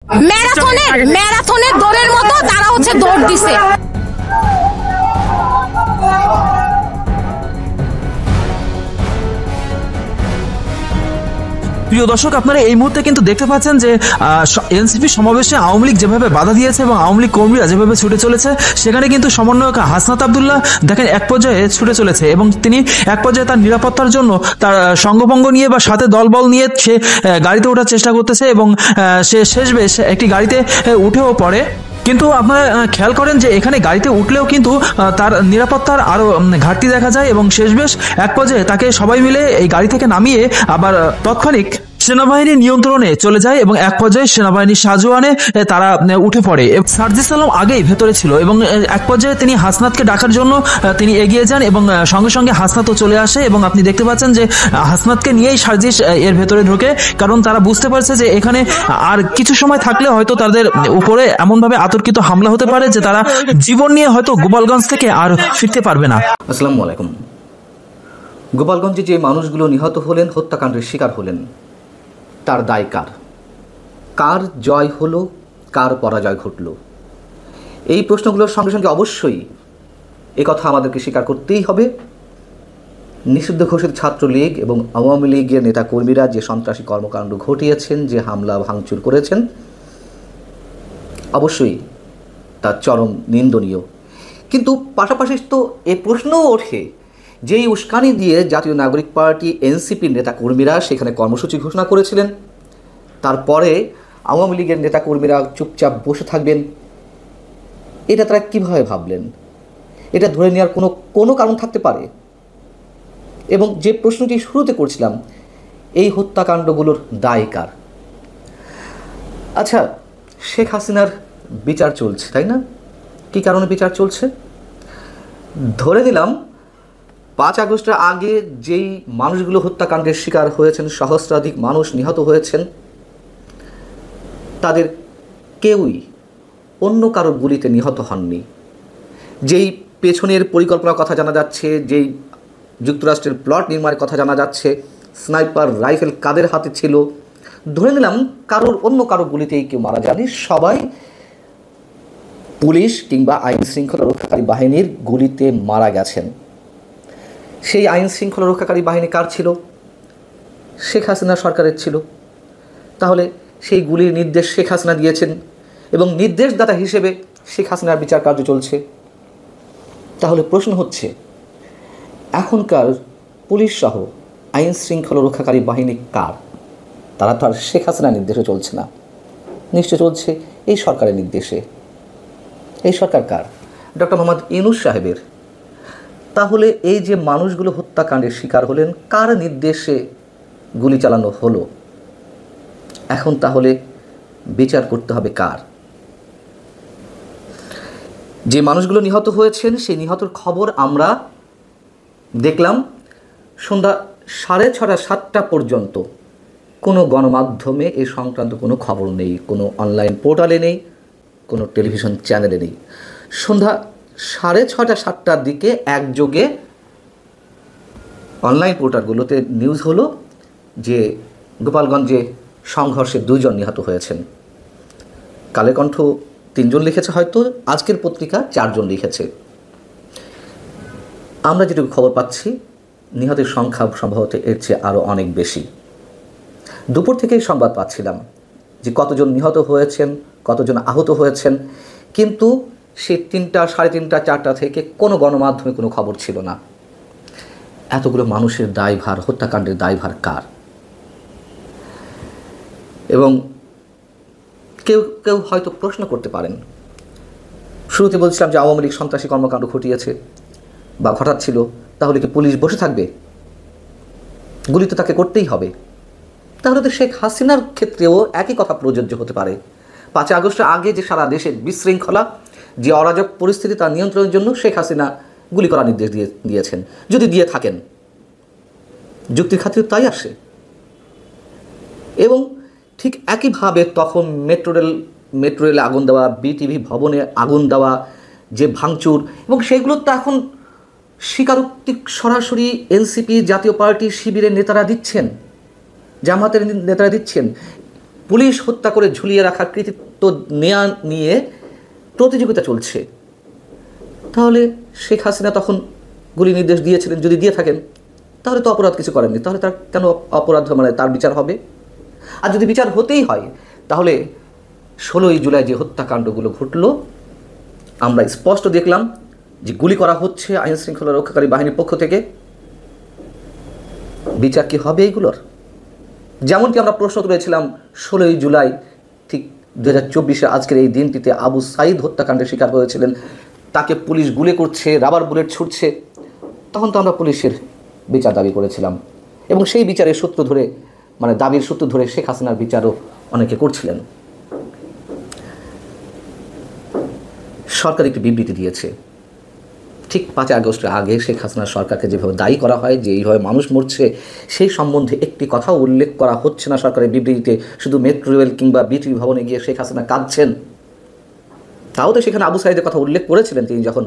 ম্যারাথনের দৌড়ের মতো তারা হচ্ছে দৌড় দিছে। প্রিয় দর্শক, আপনারা এই মুহূর্তে কিন্তু দেখতে পাচ্ছেন যে এনসিপি সমাবেশে আওয়ামী লীগ যেভাবে বাধা দিয়েছে এবং আওয়ামী লীগ কর্মীরা যেভাবে ছুটে চলেছে, সেখানে কিন্তু সমন্বয়ক হাসনাত আব্দুল্লাহ দেখেন এক পর্যায়ে ছুটে চলেছে এবং তিনি এক পর্যায়ে তার নিরাপত্তার জন্য তার সঙ্গভঙ্গ নিয়ে বা সাথে দলবল নিয়ে সে গাড়িতে ওঠার চেষ্টা করতেছে এবং সে শেষবেশ একটি গাড়িতে উঠেও পড়ে। কিন্তু আপনারা খেয়াল করেন যে এখানে গাড়িতে উঠলেও কিন্তু তার নিরাপত্তার আরো ঘাটতি দেখা যায় এবং শেষবেশ এক পর্যায়ে তাকে সবাই মিলে এই গাড়ি থেকে নামিয়ে আবার তৎক্ষণিক সেনাবাহিনীর নিয়ন্ত্রণে চলে যায় এবং এক পর্যায়ে সেনাবাহিনীর সাহায্য আনে তারা উঠে পড়ে। সার্জিস আলম আগেই ভেতরে ছিল এবং এক পর্যায়ে তিনি হাসনাতকে ডাকার জন্য তিনি এগিয়ে যান এবং সঙ্গে সঙ্গে হাসনাতও চলে আসে এবং আপনি দেখতে পাচ্ছেন যে হাসনাতকে নিয়েই সার্জিস এর ভেতরে ঢোকে, কারণ তারা বুঝতে পারছে যে এখানে আর কিছু সময় থাকলে হয়তো তাদের উপরে এমনভাবে আতর্কিত হামলা হতে পারে যে তারা জীবন নিয়ে হয়তো গোপালগঞ্জ থেকে আর ফিরতে পারবে না। আসসালামু আলাইকুম। গোপালগঞ্জে যে মানুষগুলো নিহত হলেন, হত্যাকাণ্ডের শিকার হলেন, তার দায় কার? কার জয় হলো, কার পরাজয় ঘটল? এই প্রশ্নগুলোর সঙ্গে সঙ্গে অবশ্যই একথা আমাদেরকে স্বীকার করতেই হবে, নিষিদ্ধ ঘোষিত ছাত্রলীগ এবং আওয়ামী লীগের নেতাকর্মীরা যে সন্ত্রাসী কর্মকাণ্ড ঘটিয়েছেন, যে হামলা ভাঙচুর করেছেন, অবশ্যই তা চরম নিন্দনীয়। কিন্তু পাশাপাশি তো এ প্রশ্নও ওঠে, যেই উস্কানি দিয়ে জাতীয় নাগরিক পার্টি এনসিপির নেতাকর্মীরা সেখানে কর্মসূচি ঘোষণা করেছিলেন, তারপরে আওয়ামী লীগের নেতাকর্মীরা চুপচাপ বসে থাকবেন, এটা তারা কীভাবে ভাবলেন? এটা ধরে নেওয়ার কোনো কারণ থাকতে পারে? এবং যে প্রশ্নটি শুরুতে করছিলাম, এই হত্যাকাণ্ডগুলোর দায় কার? আচ্ছা, শেখ হাসিনার বিচার চলছে, তাই না? কী কারণে বিচার চলছে? ধরে নিলাম 5 আগস্টের আগে যেই মানুষগুলো হত্যাকাণ্ডের শিকার হয়েছেন, সহস্রাধিক মানুষ নিহত হয়েছেন, তাদের কেউই অন্য কারো গুলিতে নিহত হননি। যেই পেছনের পরিকল্পনার কথা জানা যাচ্ছে, যেই যুক্তরাষ্ট্রের প্লট নির্মাণের কথা জানা যাচ্ছে, স্নাইপার রাইফেল কাদের হাতে ছিল, ধরে নিলাম অন্য কারো গুলিতেই কেউ মারা যায়নি, সবাই পুলিশ কিংবা আইন শৃঙ্খলা রক্ষাকারী বাহিনীর গুলিতে মারা গেছেন। সেই আইন শৃঙ্খলা রক্ষাকারী বাহিনী কার ছিল? শেখ হাসিনা সরকারের ছিল। তাহলে সেই গুলির নির্দেশ শেখ হাসিনা দিয়েছেন এবং নির্দেশদাতা হিসেবে শেখ হাসিনার বিচার কার্য চলছে। তাহলে প্রশ্ন হচ্ছে, এখনকার পুলিশ সহ আইন শৃঙ্খলা রক্ষাকারী বাহিনী কার? তারা তো আর শেখ হাসিনার নির্দেশে চলছে না, নিশ্চয় চলছে এই সরকারের নির্দেশে। এই সরকার কার? ডক্টর মোহাম্মদ ইউনূস সাহেবের। তাহলে এই যে মানুষগুলো হত্যাকাণ্ডের শিকার হলেন, কার নির্দেশে গুলি চালানো হলো? এখন তাহলে বিচার করতে হবে কার? যে মানুষগুলো নিহত হয়েছেন, সেই নিহতর খবর আমরা দেখলাম সন্ধ্যা 6:30 7টা পর্যন্ত কোনো গণমাধ্যমে এ সংক্রান্ত কোনো খবর নেই, কোনো অনলাইন পোর্টালে নেই, কোনো টেলিভিশন চ্যানেলে নেই। সন্ধ্যা 6:30 7টার দিকে একযোগে অনলাইন পোর্টালগুলোতে নিউজ হলো যে গোপালগঞ্জে সংঘর্ষে 2 জন নিহত হয়েছেন। কালের কণ্ঠ 3 জন লিখেছে, হয়তো আজকের পত্রিকা 4 জন লিখেছে। আমরা যেটুকু খবর পাচ্ছি, নিহতের সংখ্যা সম্ভবত এর চেয়ে আরও অনেক বেশি। দুপুর থেকেই সংবাদ পাচ্ছিলাম যে কতজন নিহত হয়েছেন, কতজন আহত হয়েছেন, কিন্তু সে 3টা 3:30 4টা থেকে কোনো গণমাধ্যমে কোনো খবর ছিল না। এতগুলো মানুষের দায়ভার, হত্যাকাণ্ডের দায়ভার কার? এবং কেউ কেউ হয়তো প্রশ্ন করতে পারেন, শুরুতে বলছিলাম যে আওয়ামী লীগ সন্ত্রাসী কর্মকাণ্ড ঘটিয়েছে বা ঘটাচ্ছিল, তাহলে কি পুলিশ বসে থাকবে? গুলি তো তাকে করতেই হবে। তাহলে তো শেখ হাসিনার ক্ষেত্রেও একই কথা প্রযোজ্য হতে পারে। 5 আগস্টের আগে যে সারা দেশের বিশৃঙ্খলা, যে অরাজক পরিস্থিতি, তার নিয়ন্ত্রণের জন্য শেখ হাসিনা গুলি করার নির্দেশ দিয়েছেন। যদি দিয়ে থাকেন, যুক্তির খাতিরে তাই আসে। এবং ঠিক একইভাবে তখন মেট্রো রেলে আগুন দেওয়া, বিটিভি ভবনে আগুন দেওয়া, যে ভাঙচুর, এবং সেগুলো তো এখন স্বীকারোক্তি সরাসরি এনসিপি, জাতীয় পার্টি, শিবিরের নেতারা দিচ্ছেন, জামাতের নেতারা দিচ্ছেন। পুলিশ হত্যা করে ঝুলিয়ে রাখার কৃতিত্ব নেওয়া নিয়ে প্রতিযোগিতা চলছে, তাহলে শেখ হাসিনা তখন গুলি নির্দেশ দিয়েছিলেন, যদি দিয়ে থাকেন তাহলে তো অপরাধ কিছু করেননি, তাহলে তার কেন অপরাধ মানে তার বিচার হবে? আর যদি বিচার হতেই হয় তাহলে 16ই জুলাই যে হত্যাকাণ্ডগুলো ঘটল আমরা স্পষ্ট দেখলাম যে গুলি করা হচ্ছে আইন শৃঙ্খলা রক্ষাকারী বাহিনীর পক্ষ থেকে। বিচার কি হবে এইগুলোর? যেমনটি আমরা প্রশ্ন তুলেছিলাম 16ই জুলাই ঠিক 2024 আজকের এই দিনটিতে আবু সাইদ হত্যাকাণ্ডের শিকার হয়েছিলেন, তাকে পুলিশ গুলি করছে, রাবার বুলেট ছুটছে, তখন তো আমরা পুলিশের বিচার দাবি করেছিলাম এবং সেই বিচারের সূত্র ধরে মানে দাবির সূত্র ধরে শেখ হাসিনার বিচারও অনেকে করছিলেন। সরকার একটি বিবৃতি দিয়েছে, ঠিক 5 আগস্টের আগে শেখ হাসিনার সরকারকে যেভাবে দায়ী করা হয় যে এইভাবে মানুষ মরছে, সেই সম্বন্ধে একটি কথাও উল্লেখ করা হচ্ছে না সরকারের বিবৃতিতে। শুধু মেট্রো রেল কিংবা বিটিভি ভবনে গিয়ে শেখ হাসিনা কাঁদছেন, তাও তো সেখানে আবু সাইদের কথা উল্লেখ করেছিলেন তিনি যখন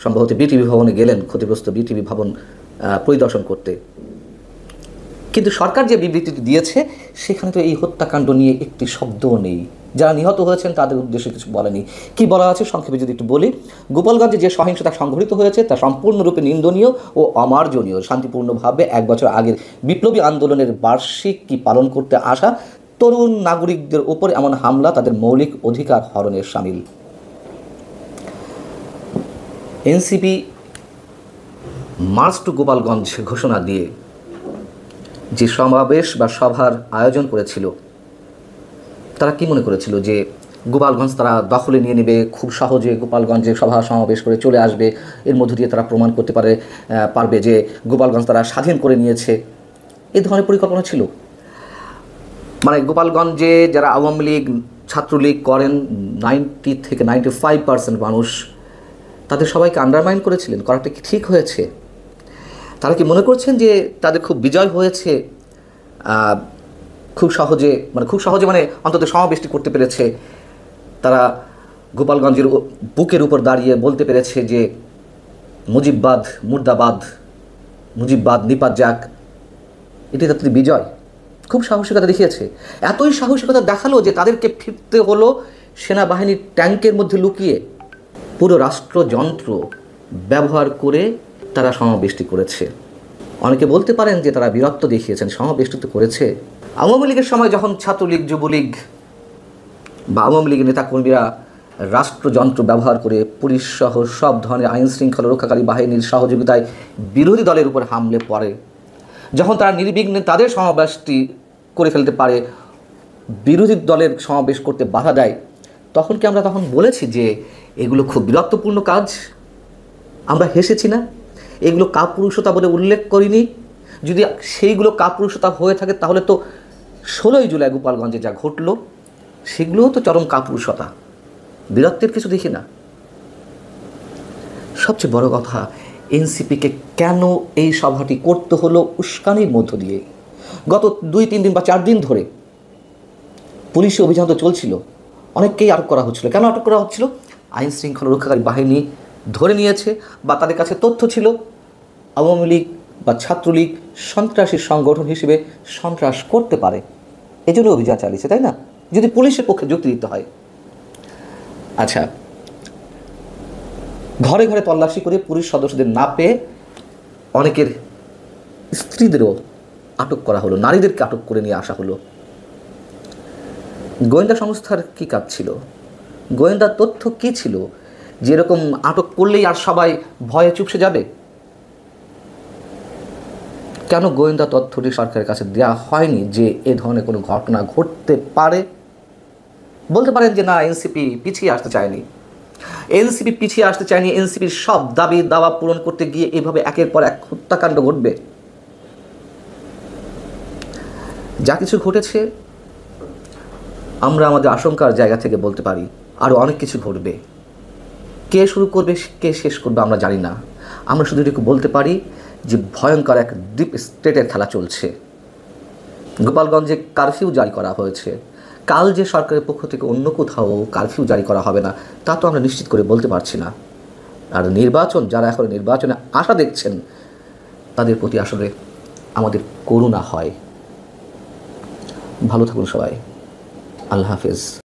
সম্ভবত বিটিভি ভবনে গেলেন ক্ষতিগ্রস্ত বিটিভি ভবন পরিদর্শন করতে। কিন্তু সরকার যে বিবৃতিটি দিয়েছে সেখানে তো এই হত্যাকাণ্ড নিয়ে একটি শব্দও নেই, যারা নিহত হয়েছেন তাদের উদ্দেশ্যে কিছু বলেনি। কি বলা আছে সংক্ষেপে যদি একটু বলি, গোপালগঞ্জে যে সহিংসতা সংঘটিত হয়েছে তা সম্পূর্ণরূপে নিন্দনীয় ও অমার্জনীয়। শান্তিপূর্ণভাবে 1 বছর আগের বিপ্লবী আন্দোলনের বার্ষিকী পালন করতে আসা তরুণ নাগরিকদের উপর এমন হামলা তাদের মৌলিক অধিকার হরণের শামিল। এনসিপি মার্চ টু গোপালগঞ্জ ঘোষণা দিয়ে যে সমাবেশ বা সভার আয়োজন করেছিল, তারা কি মনে করেছিল যে গোপালগঞ্জ তারা দখলে নিয়ে নেবে, খুব সহজে গোপালগঞ্জে সভা সমাবেশ করে চলে আসবে, এর মধ্য দিয়ে তারা প্রমাণ করতে পারবে যে গোপালগঞ্জ তারা স্বাধীন করে নিয়েছে? এই ধরনের পরিকল্পনা ছিল? মানে গোপালগঞ্জে যারা আওয়ামী লীগ ছাত্রলীগ করেন 90 থেকে 95% মানুষ, তাদের সবাইকে আন্ডারমাইন করেছিলেন। করাটা কি ঠিক হয়েছে? তারা কি মনে করছেন যে তাদের খুব বিজয় হয়েছে, খুব সহজে মানে অন্তত সমাবেশটি করতে পেরেছে, তারা গোপালগঞ্জের বুকের উপর দাঁড়িয়ে বলতে পেরেছে যে মুজিববাদ মুর্দাবাদ, মুজিববাদ নিপাত যাক, এটি তাদের বিজয়? খুব সাহসিকতা দেখিয়েছে। এতই সাহসিকতা দেখালো যে তাদেরকে ফিরতে হলো সেনাবাহিনীর ট্যাঙ্কের মধ্যে লুকিয়ে। পুরো রাষ্ট্রযন্ত্র ব্যবহার করে তারা সমাবেশটি করেছে। অনেকে বলতে পারেন যে তারা বীরত্ব দেখিয়েছেন, সমাবেশটি তো করেছে। আওয়ামী লীগের সময় যখন ছাত্রলীগ যুবলীগ বা আওয়ামী লীগের নেতাকর্মীরা রাষ্ট্রযন্ত্র ব্যবহার করে পুলিশ সহ সব ধরনের আইন শৃঙ্খলা রক্ষাকারী বাহিনীর সহযোগিতায় বিরোধী দলের উপর হামলে পড়ে, যখন তারা নির্বিঘ্নে তাদের সমাবেশটি করে ফেলতে পারে, বিরোধী দলের সমাবেশ করতে বাধা দেয়, তখন কি আমরা তখন বলেছি যে এগুলো খুব বীরত্বপূর্ণ কাজ? আমরা হেসেছি না? এগুলো কাপুরুষতা বলে উল্লেখ করিনি? যদি সেইগুলো কাপুরুষতা হয়ে থাকে তাহলে তো 16ই জুলাই গোপালগঞ্জে যা ঘটলো সেগুলোও তো চরম কাপুরুষতা, বীরত্বের কিছু দেখি না। সবচেয়ে বড় কথা, এনসিপিকে কেন এই সভাটি করতে হলো উস্কানির মধ্য দিয়ে? গত 2-3 দিন বা 4 দিন ধরে পুলিশি অভিযান তো চলছিল, অনেককেই আটক করা হচ্ছিল। কেন আটক করা হচ্ছিল? আইন শৃঙ্খলা রক্ষাকারী বাহিনী ধরে নিয়েছে বা তাদের কাছে তথ্য ছিল আওয়ামী লীগ বা ছাত্রলীগ সন্ত্রাসী সংগঠন হিসেবে সন্ত্রাস করতে পারে, এজন্য অভিযান চালিয়েছে, তাই না? যদি পুলিশের পক্ষে যুক্তি দিতে হয়। আচ্ছা, ঘরে ঘরে তল্লাশি করে পুলিশ সদস্যদের না পেয়ে অনেকের স্ত্রীদেরও আটক করা হলো, নারীদেরকে আটক করে নিয়ে আসা হলো। গোয়েন্দা সংস্থার কী কাজ ছিল? গোয়েন্দা তথ্য কী ছিল যেরকম আটক করলেই আর সবাই ভয়ে চুপসে যাবে? কেন গোয়েন্দা তথ্যটি সরকারের কাছে দেওয়া হয়নি যে এ ধরনের কোনো ঘটনা ঘটতে পারে? বলতে পারেন যে না, এনসিপি পিছিয়ে আসতে চায়নি, এনসিপি পিছিয়ে আসতে চায়নি, এনসিপির সব দাবি দাওয়া পূরণ করতে গিয়ে এভাবে একের পর এক হত্যাকাণ্ড ঘটবে। যা কিছু ঘটেছে আমরা আমাদের আশঙ্কার জায়গা থেকে বলতে পারি আরও অনেক কিছু ঘটবে। কে শুরু করবে কে শেষ করবে আমরা জানি না। আমরা শুধু এটুকু বলতে পারি যে ভয়ঙ্কর এক ডিপ স্টেটের খেলা চলছে। গোপালগঞ্জে কারফিউ জারি করা হয়েছে, কাল যে সরকারের পক্ষ থেকে অন্য কোথাও কারফিউ জারি করা হবে না তা তো আমরা নিশ্চিত করে বলতে পারছি না। আর নির্বাচন, যারা এখন নির্বাচনে আশা দেখছেন তাদের প্রতি আসলে আমাদের করুণা হয়। ভালো থাকুন সবাই। আল্লাহ হাফেজ।